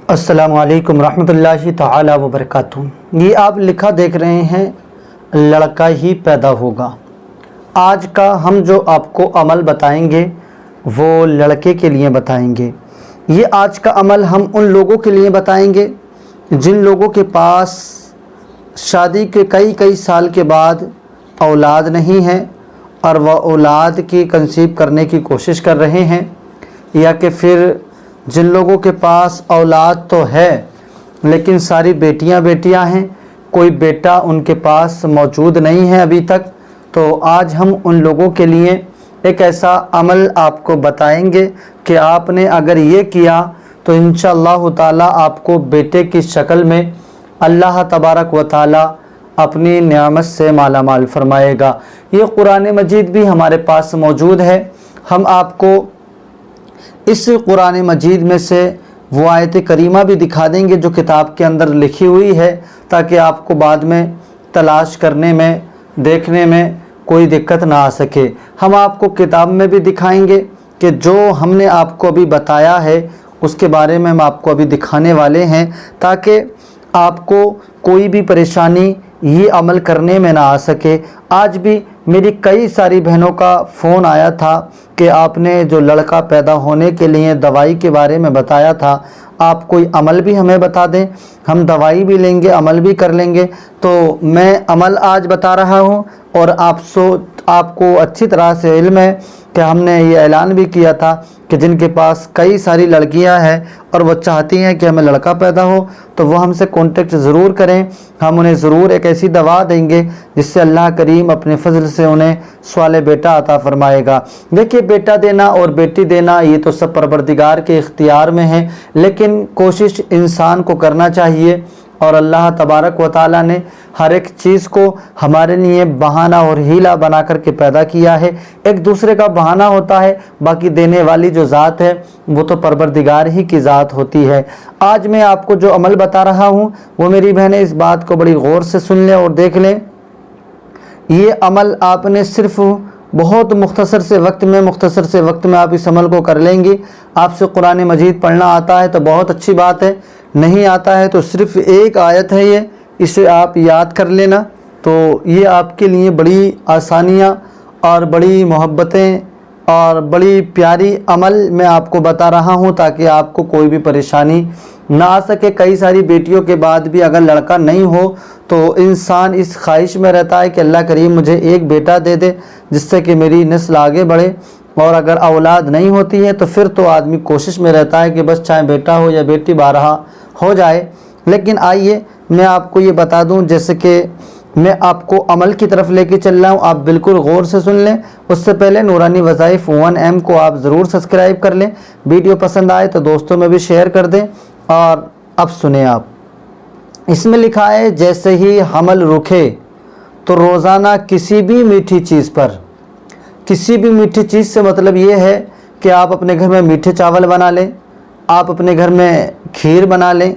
अस्सलामु अलैकुम रहमतुल्लाहि ताला व बरकातुहू। ये आप लिखा देख रहे हैं, लड़का ही पैदा होगा। आज का हम जो आपको अमल बताएंगे वो लड़के के लिए बताएंगे। ये आज का अमल हम उन लोगों के लिए बताएंगे जिन लोगों के पास शादी के कई साल के बाद औलाद नहीं है और वह औलाद की कंसीव करने की कोशिश कर रहे हैं, या कि फिर जिन लोगों के पास औलाद तो है लेकिन सारी बेटियां हैं, कोई बेटा उनके पास मौजूद नहीं है अभी तक। तो आज हम उन लोगों के लिए एक ऐसा अमल आपको बताएंगे कि आपने अगर ये किया तो इंशाअल्लाह ताला आपको बेटे की शक्ल में अल्लाह तबारक व ताला अपनी नियामत से माला माल फरमाएगा। ये कुरान मजीद भी हमारे पास मौजूद है। हम आपको इस कुरान मजीद में से वो आयत करीमा भी दिखा देंगे जो किताब के अंदर लिखी हुई है, ताकि आपको बाद में तलाश करने में, देखने में कोई दिक्कत ना आ सके। हम आपको किताब में भी दिखाएंगे कि जो हमने आपको अभी बताया है उसके बारे में हम आपको अभी दिखाने वाले हैं, ताकि आपको कोई भी परेशानी ये अमल करने में ना आ सके। आज भी मेरी कई सारी बहनों का फ़ोन आया था कि आपने जो लड़का पैदा होने के लिए दवाई के बारे में बताया था, आप कोई अमल भी हमें बता दें, हम दवाई भी लेंगे, अमल भी कर लेंगे। तो मैं अमल आज बता रहा हूँ और आपको अच्छी तरह से इल्म है कि हमने ये ऐलान भी किया था कि जिनके पास कई सारी लड़कियां हैं और वो चाहती हैं कि हमें लड़का पैदा हो तो वो हमसे कांटेक्ट ज़रूर करें। हम उन्हें ज़रूर एक ऐसी दवा देंगे जिससे अल्लाह करीम अपने फजल से उन्हें स्वाले बेटा अता फरमाएगा। देखिए, बेटा देना और बेटी देना ये तो सब परवरदिगार के इख्तियार में है, लेकिन कोशिश इंसान को करना चाहिए। और अल्लाह तबारक व ताला ने हर एक चीज़ को हमारे लिए बहाना और हीला बना करके पैदा किया है। एक दूसरे का बहाना होता है, बाकी देने वाली जो ज़ात है वो तो परवरदिगार ही की ज़ात होती है। आज मैं आपको जो अमल बता रहा हूँ वो मेरी बहनें इस बात को बड़ी गौर से सुन लें और देख लें। ये अमल आपने सिर्फ बहुत मुख्तसर से वक्त में आप इस अमल को कर लेंगी। आपसे कुरान मजीद पढ़ना आता है तो बहुत अच्छी बात है, नहीं आता है तो सिर्फ एक आयत है ये, इसे आप याद कर लेना। तो ये आपके लिए बड़ी आसानियाँ और बड़ी मोहब्बतें और बड़ी प्यारी अमल मैं आपको बता रहा हूँ ताकि आपको कोई भी परेशानी ना आ सके। कई सारी बेटियों के बाद भी अगर लड़का नहीं हो तो इंसान इस ख्वाहिश में रहता है कि अल्लाह करीम मुझे एक बेटा दे दे जिससे कि मेरी नस्ल आगे बढ़े। और अगर औलाद नहीं होती है तो फिर तो आदमी कोशिश में रहता है कि बस चाहे बेटा हो या बेटी बारहा हो जाए। लेकिन आइए मैं आपको ये बता दूं, जैसे कि मैं आपको अमल की तरफ लेके चल रहा हूँ, आप बिल्कुल गौर से सुन लें। उससे पहले नूरानी वज़ाइफ 1M को आप ज़रूर सब्सक्राइब कर लें। वीडियो पसंद आए तो दोस्तों में भी शेयर कर दें। और अब सुने आप, इसमें लिखा है जैसे ही हमल रुके तो रोज़ाना किसी भी मीठी चीज़ पर, किसी भी मीठी चीज़ से मतलब ये है कि आप अपने घर में मीठे चावल बना लें, आप अपने घर में खीर बना लें,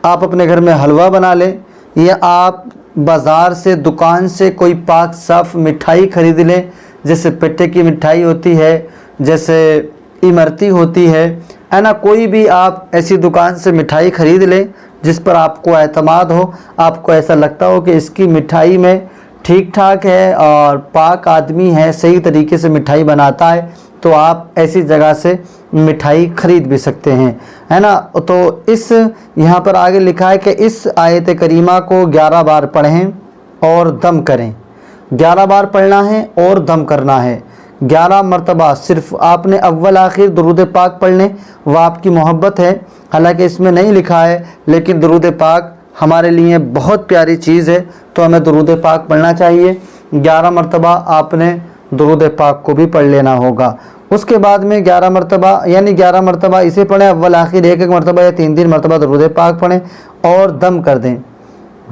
आप अपने घर में हलवा बना लें, या आप बाज़ार से, दुकान से कोई पाक साफ़ मिठाई ख़रीद लें। जैसे पेटे की मिठाई होती है, जैसे इमरती होती है ना, कोई भी आप ऐसी दुकान से मिठाई ख़रीद लें जिस पर आपको एतमाद हो, आपको ऐसा लगता हो कि इसकी मिठाई में ठीक ठाक है और पाक आदमी है, सही तरीके से मिठाई बनाता है, तो आप ऐसी जगह से मिठाई ख़रीद भी सकते हैं, है ना। तो इस यहाँ पर आगे लिखा है कि इस आयत करीमा को 11 बार पढ़ें और दम करें। 11 बार पढ़ना है और दम करना है। 11 मरतबा सिर्फ आपने अव्वल आखिर दुरूद पाक पढ़ लें, वह आपकी मोहब्बत है। हालांकि इसमें नहीं लिखा है, लेकिन दुरूद पाक हमारे लिए बहुत प्यारी चीज़ है, तो हमें दुरूद पाक पढ़ना चाहिए। 11 मरतबा आपने दुरूद पाक को भी पढ़ लेना होगा। उसके बाद में 11 मरतबा, यानी 11 मरतबा इसे पढ़ें, अव्वल आखिर एक मरतबा या 3 मरतबा दुरूद पाक पढ़ें और दम कर दें।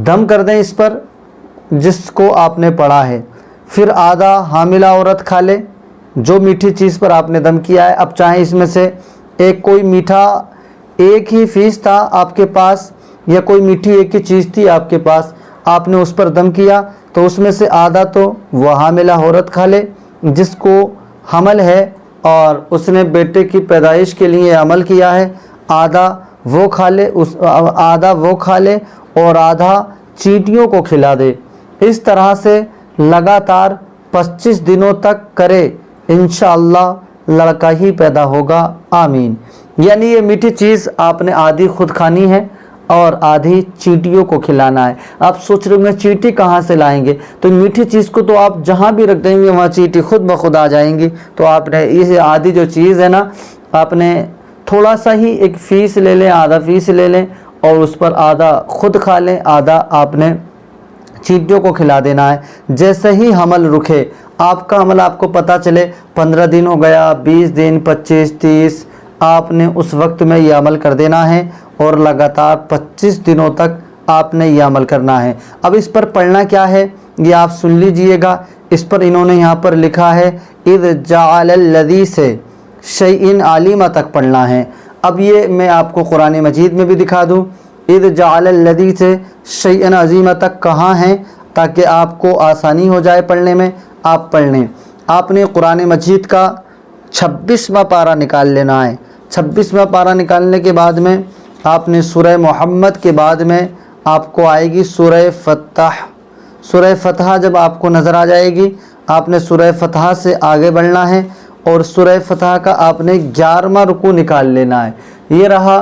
दम कर दें इस पर जिसको आपने पढ़ा है। फिर आधा हामिला औरत खा ले जो मीठी चीज़ पर आपने दम किया है। अब चाहे इसमें से एक कोई मीठा एक ही फीस था आपके पास, या कोई मीठी एक ही चीज़ थी आपके पास, आपने उस पर दम किया, तो उसमें से आधा तो वह हामिला औरत खा ले जिसको हमल है और उसने बेटे की पैदाइश के लिए अमल किया है, आधा وہ کھا لے, آدھا وہ کھا لے اور آدھا چیونٹیوں کو کھلا دے. اس طرح سے لگاتار 25 دنوں تک کرے, انشاءاللہ لڑکا ہی پیدا ہوگا. آمین. یعنی یہ میٹھی چیز آپ نے آدھی خود کھانی ہے اور آدھی چیونٹیوں کو کھلانا ہے. آپ سوچ رہے ہوں گے چیونٹی کہاں سے لائیں گے؟ تو میٹھی چیز کو تو آپ جہاں بھی رکھ دیں گے وہاں چیونٹی خود بخود آ جائیں گی. تو آپ نے یہ آدھی جو چیز ہے نا, آپ نے تھوڑا سا ہی ایک پیس لے لیں, آدھا پیس لے لیں اور اس پر آدھا خود کھا لیں, آدھا آپ نے چیونٹیوں کو کھلا دینا ہے. جیسے ہی حمل رکے, آپ کا حمل آپ کو پتہ چلے 15 دن ہو گیا, 20 دن, 25, 30, آپ نے اس وقت میں یہ عمل کر دینا ہے اور لگاتار 25 دنوں تک آپ نے یہ عمل کرنا ہے. اب اس پر پڑھنا کیا ہے یہ آپ سن لیجئے گا. اس پر انہوں نے یہاں پر لکھا ہے اذ جعل الذی سے شیئن علیمہ تک پڑھنا ہے. اب یہ میں آپ کو قرآن مجید میں بھی دکھا دوں, اذ جعل الذی سے شیئن عظیمہ تک کہاں ہیں, تاکہ آپ کو آسانی ہو جائے پڑھنے میں. آپ پڑھ لیں. آپ نے قرآن مجید کا 26واں پارہ نکال لینا ہے. 26واں پارہ نکالنے کے بعد میں آپ نے سورہ محمد کے بعد میں آپ کو آئے گی سورہ فتح. سورہ فتح جب آپ کو نظر آ جائے گی, آپ نے سورہ فتح سے آگے بڑھنا ہے اور سورہ فتح کا آپ نے 11واں رکوع نکال لینا ہے. یہ رہا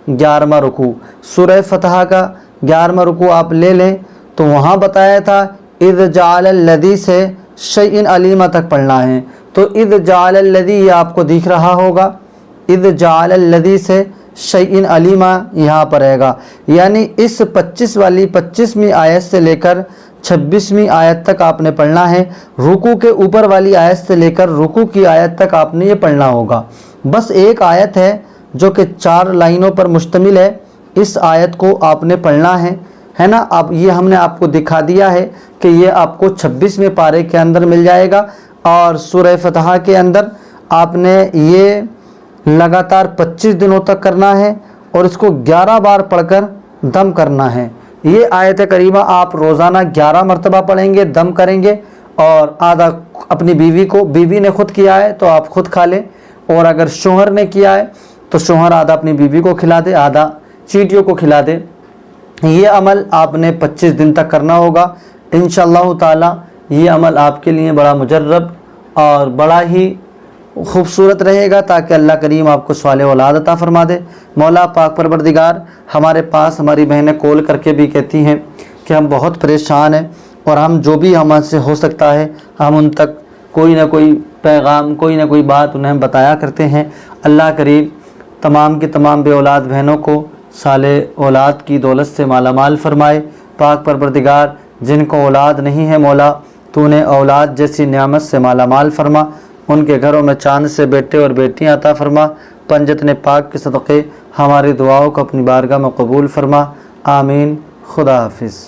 11واں رکوع. سورہ فتح کا 11واں رکوع آپ لے لیں تو وہاں بتایا تھا اذ جعل الذی سے شیئن علیمہ تک پڑھنا ہے. تو اذ جعل الذی یہ آپ کو دکھ رہا ہوگا, اذ جعل الذی سے شیئن علیمہ یہاں پر رہے گا. یعنی اس 25ویں آیت سے لے کر 26ویں آیت تک آپ نے پڑھنا ہے. رکوع کے اوپر والی آیت سے لے کر رکوع کی آیت تک آپ نے یہ پڑھنا ہوگا. بس ایک آیت ہے جو کہ 4 لائنوں پر مشتمل ہے, اس آیت کو آپ نے پڑھنا ہے نا. اب یہ ہم نے آپ کو دکھا دیا ہے کہ یہ آپ کو 26ویں پارے کے اندر مل جائے گا. اور سورہ فتح کے اندر آپ نے یہ لگاتار 25 دنوں تک کرنا ہے اور اس کو 11 بار پڑھ کر دم کرنا ہے. یہ آیت کریمہ آپ روزانہ 11 مرتبہ پڑھیں گے, دم کریں گے, اور آدھا اپنی بیوی کو, بیوی نے خود کیا ہے تو آپ خود کھا لیں, اور اگر شوہر نے کیا ہے تو شوہر آدھا اپنی بیوی کو کھلا دے, آدھا چیونٹیوں کو کھلا دے. یہ عمل آپ نے 25 دن تک کرنا ہوگا انشاءاللہ تعالی. یہ عمل آپ کے لیے بڑا مجرب اور بڑا ہی خوبصورت رہے گا, تاکہ اللہ کریم آپ کو صالح اولاد عطا فرما دے. مولا پاک پروردگار, ہمارے پاس ہماری بہنیں کال کر کے بھی کہتی ہیں کہ ہم بہت پریشان ہیں اور ہم جو بھی ہم سے ہو سکتا ہے ہم ان تک کوئی نہ کوئی پیغام, کوئی نہ کوئی بات انہیں بتایا کرتے ہیں. اللہ کریم تمام کی تمام بے اولاد بہنوں کو صالح اولاد کی دولت سے مالا مال فرمائے. پاک پروردگار جن کو اولاد نہیں ہے مولا تو انہیں اولاد جیسی نعمت سے مالا مال فرما. ان کے گھروں میں چاند سے بیٹے اور بیٹیاں عطا فرما. پنجتن پاک کے صدقے ہماری دعاؤں کو اپنی بارگاہ میں قبول فرما. آمین. خدا حافظ.